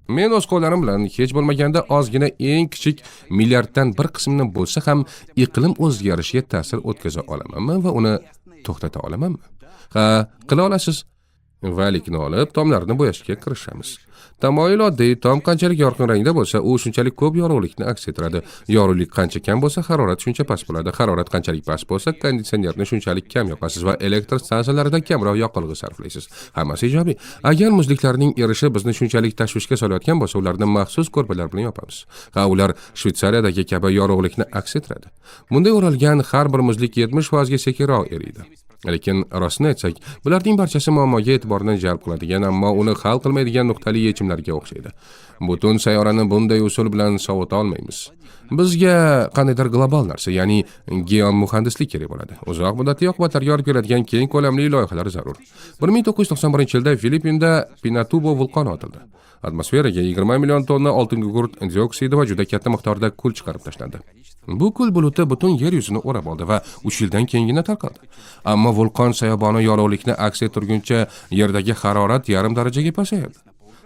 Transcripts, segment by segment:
Men o'z qo'llarim bilan hech bo'lmaganda ozgina eng kichik milliarddan bir qismini bo'lsa ham iqlim o'zgarishiga ta'sir o'tkaza olamanmi va uni to'xtata olamanmi? Ha, qila olasiz. Valikni olib, tomlarni bo'yashga kirishamiz. Tamoyil oddiy, tom qanchalik yorqin rangda bo'lsa, u shunchalik ko'p yorug'likni aks ettiradi. Yorug'lik qancha kam bo'lsa, harorat shuncha past bo'ladi. Harorat qanchalik past bo'lsa, konditsionerni shunchalik kam yoqasiz va elektr stansiyalarida kamroq yoqilg'i sarflaysiz. Hammasi ijobiy. Agar muzliklarning erishi bizni shunchalik tashvishga solayotgan bo'lsa, ularni maxsus ko'rpalar bilan yopamiz. Ha, ular Shvetsariyadagi kabi yorug'likni aks ettiradi. Bunday o'ralgan har bir muzlik 70% ga sekinroq eriydi. Lekin rostni aytsak, bularning barchasi muammoga e'tiborni jalb qiladigan, ammo uni hal qilmaydigan nuqtali yechimlarga o'xshaydi. Butun sayyorani bunday usul bilan sovuta olmaymiz. Bizga qandaydir global narsa, ya'ni geomuhandislik kerak bo'ladi. Uzoq muddatli oqibatlarga olib keladigan keng ko'lamli loyihalar zarur. 1991-yilda Filippinda Pinatubo vulqoni otildi. Atmosferaga 20 million tonna oltin gugurt dioksidi va juda katta miqdorda kul chiqarib tashlandi. Bu kul buluti butun yer yuzini o'rab oldi va 3 yildan keyingina tarqaldi. Ammo vulqon soyaboni yorug'likni aks ettirguncha yerdagi harorat yarim darajaga pasayadi.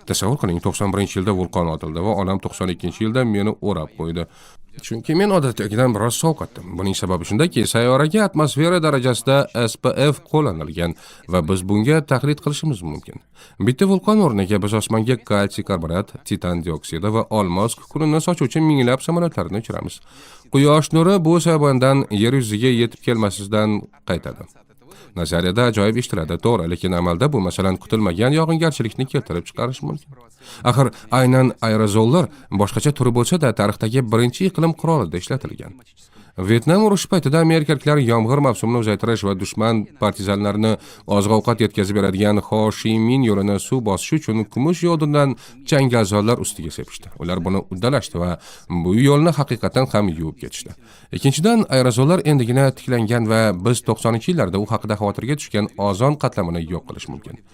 Tasavvur qiling, 91-yilda vulqon otildi va onam 92-yilda meni o'rab qo'ydi. Chunki men odatdagidan biroz sovqatdim. Buning sababi shundaki, sayyoraga atmosfera darajasida SPF qo'llanilgan va biz bunga taqlid qilishimiz mumkin. Bitta vulqon o'rniga biz osmonga kalsiy karbonat, titan dioksidi va olmos kukunini sochuvchi minglab samolyotlarni uchiramiz. Quyosh nuri bu soyabondan yer yuziga yetib kelmasdan qaytadi. Nazariyada ajoyib ishtiradi, to'g'ri, lekin amalda bu masalan kutilmagan yog'ingarchilikni keltirib chiqarishi mumkin. Axir aynan aerozollar boshqacha turi bo'lsa-da, tarixdagi birinchi iqlim qurolida ishlatilgan. Vyetnam urushi paytida amerikaliklar yomg'ir mavsumini uzaytirish va dushman partizanlarini oziq-ovqat yetkazib beradigan Ho Chi Minh yo'lini suv bosishi uchun kumush yodundan changalzorlar ustiga sepishdi. Ular buni uddalashdi va bu yo'lni haqiqatan ham yuvib ketishdi. Ikkinchidan, aerozollar endigina tiklangan va biz 90-yillarda u haqida xavotirga tushgan ozon qatlamini yo'q qilish mumkin.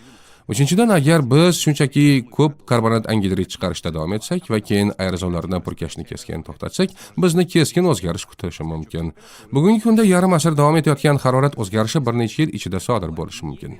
Uchinchidan, agar biz shunchaki ko'p karbonat angidrid chiqarishda davom etsak va keyin aerozollarni purkashni keskin to'xtatsak, bizni keskin o'zgarish kutishi mumkin. Bugungi kunda yarim asr davom etayotgan harorat o'zgarishi bir necha yil ichida sodir bo'lishi mumkin.